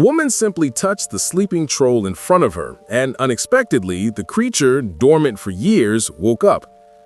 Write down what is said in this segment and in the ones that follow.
woman simply touched the sleeping troll in front of her, and unexpectedly, the creature, dormant for years, woke up.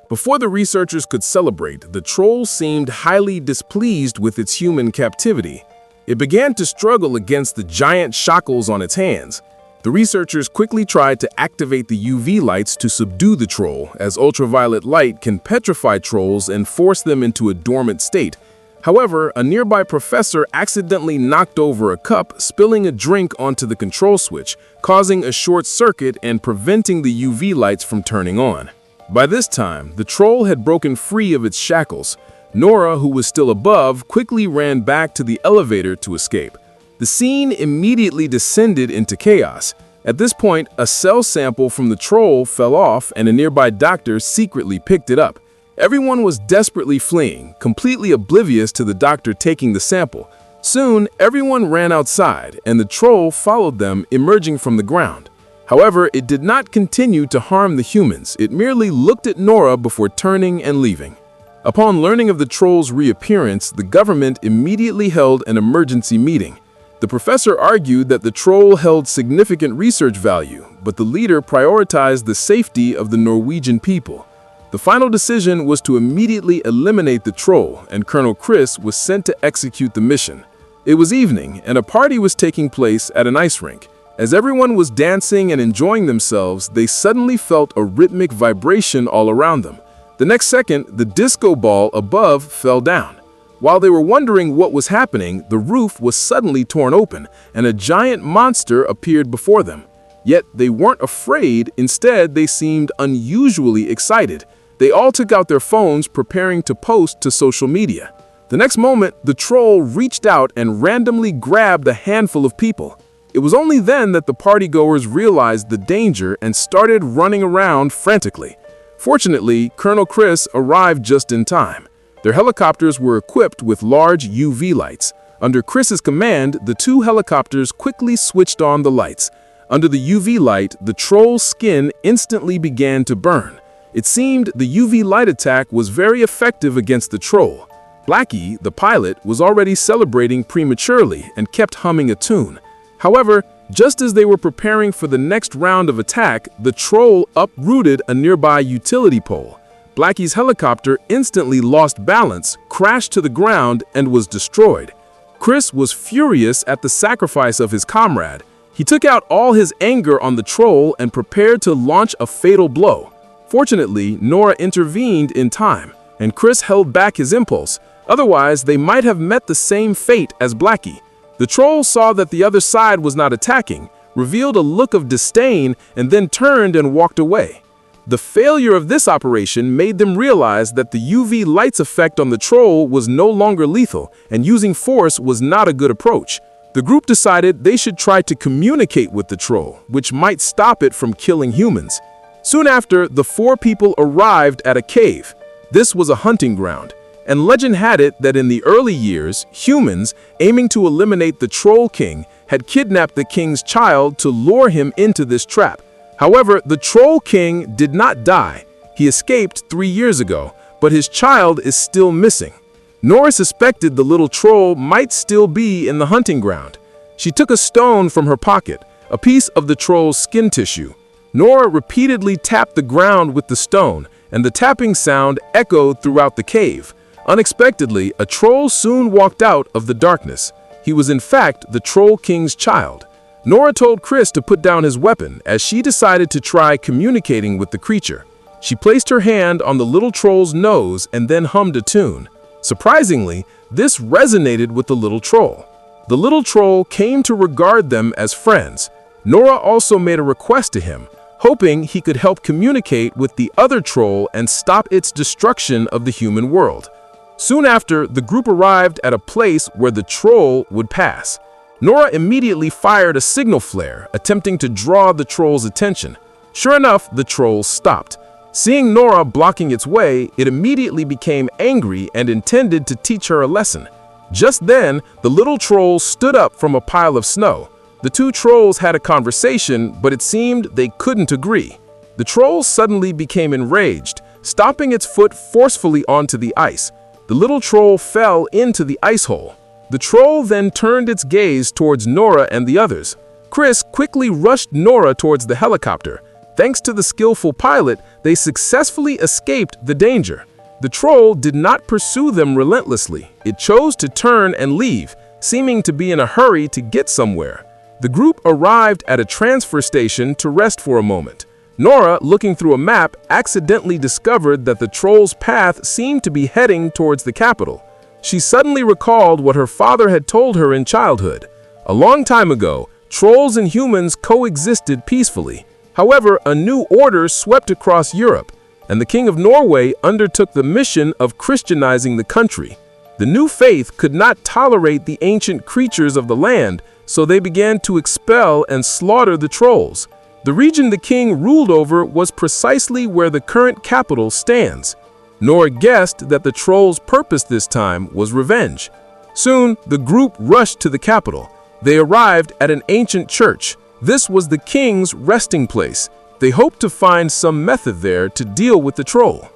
Before the researchers could celebrate, the troll seemed highly displeased with its human captivity. It began to struggle against the giant shackles on its hands. The researchers quickly tried to activate the UV lights to subdue the troll, as ultraviolet light can petrify trolls and force them into a dormant state. However, a nearby professor accidentally knocked over a cup, spilling a drink onto the control switch, causing a short circuit and preventing the UV lights from turning on. By this time, the troll had broken free of its shackles. Nora, who was still above, quickly ran back to the elevator to escape. The scene immediately descended into chaos. At this point, a cell sample from the troll fell off and a nearby doctor secretly picked it up. Everyone was desperately fleeing, completely oblivious to the doctor taking the sample. Soon, everyone ran outside, and the troll followed them, emerging from the ground. However, it did not continue to harm the humans. It merely looked at Nora before turning and leaving. Upon learning of the troll's reappearance, the government immediately held an emergency meeting. The professor argued that the troll held significant research value, but the leader prioritized the safety of the Norwegian people. The final decision was to immediately eliminate the troll, and Colonel Chris was sent to execute the mission. It was evening, and a party was taking place at an ice rink. As everyone was dancing and enjoying themselves, they suddenly felt a rhythmic vibration all around them. The next second, the disco ball above fell down. While they were wondering what was happening, the roof was suddenly torn open, and a giant monster appeared before them. Yet they weren't afraid, instead they seemed unusually excited. They all took out their phones, preparing to post to social media. The next moment, the troll reached out and randomly grabbed a handful of people. It was only then that the partygoers realized the danger and started running around frantically. Fortunately, Colonel Chris arrived just in time. Their helicopters were equipped with large UV lights. Under Chris's command, the two helicopters quickly switched on the lights. Under the UV light, the troll's skin instantly began to burn. It seemed the UV light attack was very effective against the troll. Blackie, the pilot, was already celebrating prematurely and kept humming a tune. However, just as they were preparing for the next round of attack, the troll uprooted a nearby utility pole. Blackie's helicopter instantly lost balance, crashed to the ground, and was destroyed. Chris was furious at the sacrifice of his comrade. He took out all his anger on the troll and prepared to launch a fatal blow. Fortunately, Nora intervened in time, and Chris held back his impulse. Otherwise, they might have met the same fate as Blackie. The troll saw that the other side was not attacking, revealed a look of disdain, and then turned and walked away. The failure of this operation made them realize that the UV light's effect on the troll was no longer lethal, and using force was not a good approach. The group decided they should try to communicate with the troll, which might stop it from killing humans. Soon after, the four people arrived at a cave. This was a hunting ground, and legend had it that in the early years, humans, aiming to eliminate the Troll King, had kidnapped the king's child to lure him into this trap. However, the Troll King did not die. He escaped 3 years ago, but his child is still missing. Nora suspected the little troll might still be in the hunting ground. She took a stone from her pocket, a piece of the troll's skin tissue. Nora repeatedly tapped the ground with the stone, and the tapping sound echoed throughout the cave. Unexpectedly, a troll soon walked out of the darkness. He was in fact the Troll King's child. Nora told Chris to put down his weapon as she decided to try communicating with the creature. She placed her hand on the little troll's nose and then hummed a tune. Surprisingly, this resonated with the little troll. The little troll came to regard them as friends. Nora also made a request to him, hoping he could help communicate with the other troll and stop its destruction of the human world. Soon after, the group arrived at a place where the troll would pass. Nora immediately fired a signal flare, attempting to draw the troll's attention. Sure enough, the troll stopped. Seeing Nora blocking its way, it immediately became angry and intended to teach her a lesson. Just then, the little troll stood up from a pile of snow. The two trolls had a conversation, but it seemed they couldn't agree. The troll suddenly became enraged, stomping its foot forcefully onto the ice. The little troll fell into the ice hole. The troll then turned its gaze towards Nora and the others. Chris quickly rushed Nora towards the helicopter. Thanks to the skillful pilot, they successfully escaped the danger. The troll did not pursue them relentlessly. It chose to turn and leave, seeming to be in a hurry to get somewhere. The group arrived at a transfer station to rest for a moment. Nora, looking through a map, accidentally discovered that the troll's path seemed to be heading towards the capital. She suddenly recalled what her father had told her in childhood. A long time ago, trolls and humans coexisted peacefully. However, a new order swept across Europe, and the King of Norway undertook the mission of Christianizing the country. The new faith could not tolerate the ancient creatures of the land, so they began to expel and slaughter the trolls. The region the king ruled over was precisely where the current capital stands. Nora guessed that the trolls' purpose this time was revenge. Soon, the group rushed to the capital. They arrived at an ancient church. This was the king's resting place. They hoped to find some method there to deal with the troll.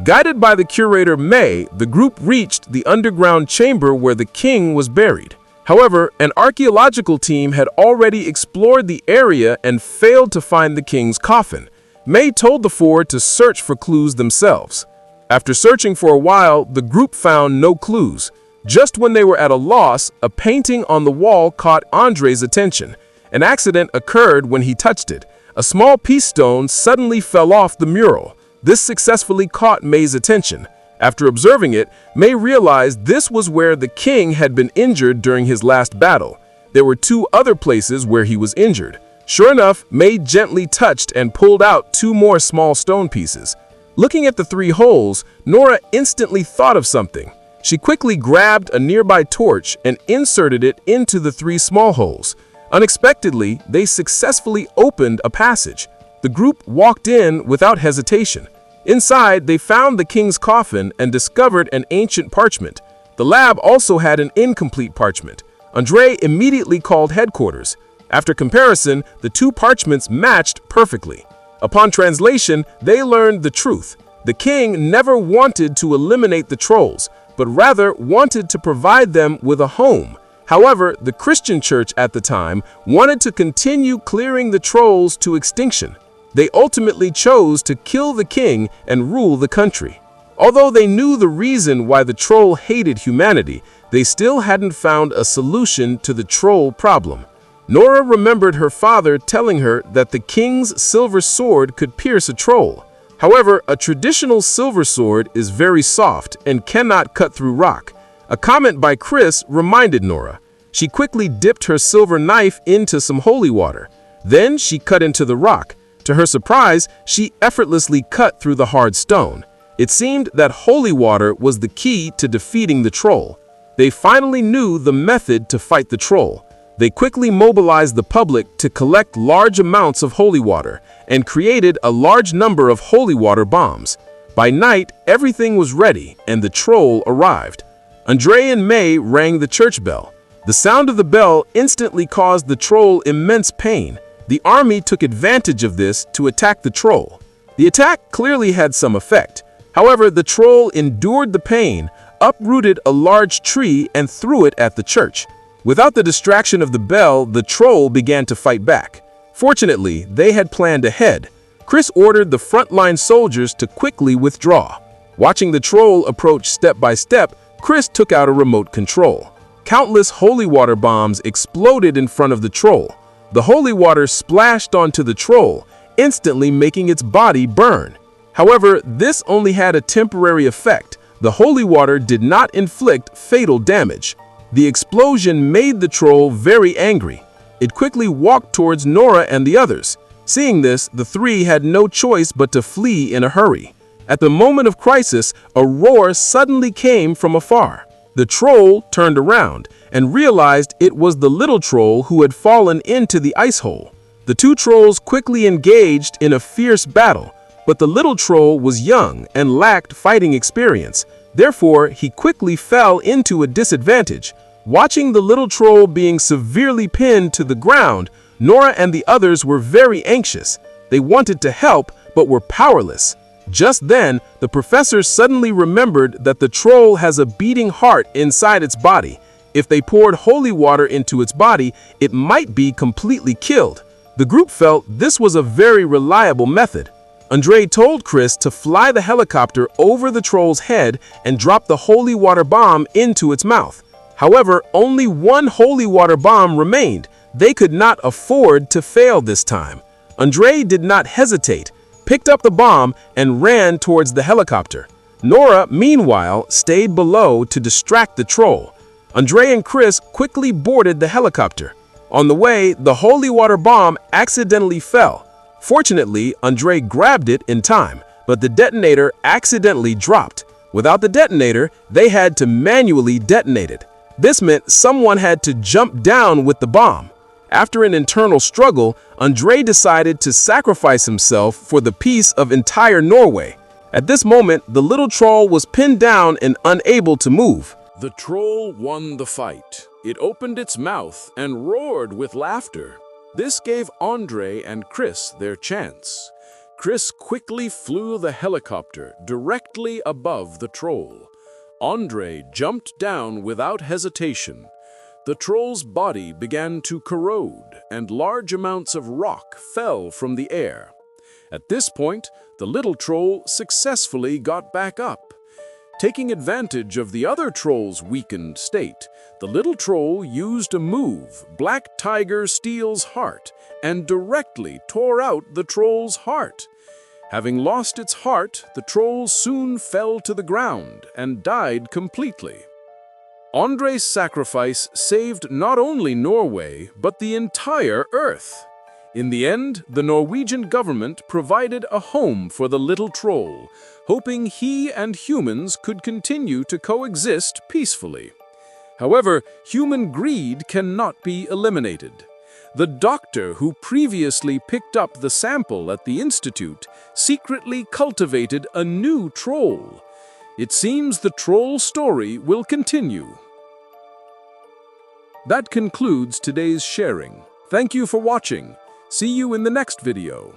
Guided by the curator May, the group reached the underground chamber where the king was buried. However, an archaeological team had already explored the area and failed to find the king's coffin. May told the four to search for clues themselves. After searching for a while, the group found no clues. Just when they were at a loss, a painting on the wall caught Andre's attention. An accident occurred when he touched it. A small peace stone suddenly fell off the mural. This successfully caught May's attention. After observing it, May realized this was where the king had been injured during his last battle. There were two other places where he was injured. Sure enough, May gently touched and pulled out two more small stone pieces. Looking at the three holes, Nora instantly thought of something. She quickly grabbed a nearby torch and inserted it into the three small holes. Unexpectedly, they successfully opened a passage. The group walked in without hesitation. Inside, they found the king's coffin and discovered an ancient parchment. The lab also had an incomplete parchment. Andre immediately called headquarters. After comparison, the two parchments matched perfectly. Upon translation, they learned the truth. The king never wanted to eliminate the trolls, but rather wanted to provide them with a home. However, the Christian church at the time wanted to continue clearing the trolls to extinction. They ultimately chose to kill the king and rule the country. Although they knew the reason why the troll hated humanity, they still hadn't found a solution to the troll problem. Nora remembered her father telling her that the king's silver sword could pierce a troll. However, a traditional silver sword is very soft and cannot cut through rock. A comment by Chris reminded Nora. She quickly dipped her silver knife into some holy water. Then she cut into the rock. To her surprise, she effortlessly cut through the hard stone. It seemed that holy water was the key to defeating the troll. They finally knew the method to fight the troll. They quickly mobilized the public to collect large amounts of holy water and created a large number of holy water bombs. By night, everything was ready and the troll arrived. Andre and May rang the church bell. The sound of the bell instantly caused the troll immense pain. The army took advantage of this to attack the troll. The attack clearly had some effect. However, the troll endured the pain, uprooted a large tree, and threw it at the church. Without the distraction of the bell, the troll began to fight back. Fortunately, they had planned ahead. Chris ordered the frontline soldiers to quickly withdraw. Watching the troll approach step by step, Chris took out a remote control. Countless holy water bombs exploded in front of the troll. The holy water splashed onto the troll, instantly making its body burn. However, this only had a temporary effect. The holy water did not inflict fatal damage. The explosion made the troll very angry. It quickly walked towards Nora and the others. Seeing this, the three had no choice but to flee in a hurry. At the moment of crisis, a roar suddenly came from afar. The troll turned around and realized it was the little troll who had fallen into the ice hole. The two trolls quickly engaged in a fierce battle, but the little troll was young and lacked fighting experience. Therefore, he quickly fell into a disadvantage. Watching the little troll being severely pinned to the ground, Nora and the others were very anxious. They wanted to help, but were powerless. Just then, the professor suddenly remembered that the troll has a beating heart inside its body. If they poured holy water into its body, it might be completely killed. The group felt this was a very reliable method. Andrei told Chris to fly the helicopter over the troll's head and drop the holy water bomb into its mouth. However, only one holy water bomb remained. They could not afford to fail this time. Andrei did not hesitate, picked up the bomb, and ran towards the helicopter. Nora, meanwhile, stayed below to distract the troll. Andrei and Chris quickly boarded the helicopter. On the way, the holy water bomb accidentally fell. Fortunately, Andrei grabbed it in time, but the detonator accidentally dropped. Without the detonator, they had to manually detonate it. This meant someone had to jump down with the bomb. After an internal struggle, Andrei decided to sacrifice himself for the peace of entire Norway. At this moment, the little troll was pinned down and unable to move. The troll won the fight. It opened its mouth and roared with laughter. This gave Andrei and Chris their chance. Chris quickly flew the helicopter directly above the troll. Andrei jumped down without hesitation. The troll's body began to corrode, and large amounts of rock fell from the air. At this point, the little troll successfully got back up. Taking advantage of the other troll's weakened state, the little troll used a move, Black Tiger Steel's Heart, and directly tore out the troll's heart. Having lost its heart, the troll soon fell to the ground and died completely. Andrei's sacrifice saved not only Norway, but the entire Earth. In the end, the Norwegian government provided a home for the little troll, hoping he and humans could continue to coexist peacefully. However, human greed cannot be eliminated. The doctor who previously picked up the sample at the institute secretly cultivated a new troll. It seems the troll story will continue. That concludes today's sharing. Thank you for watching. See you in the next video.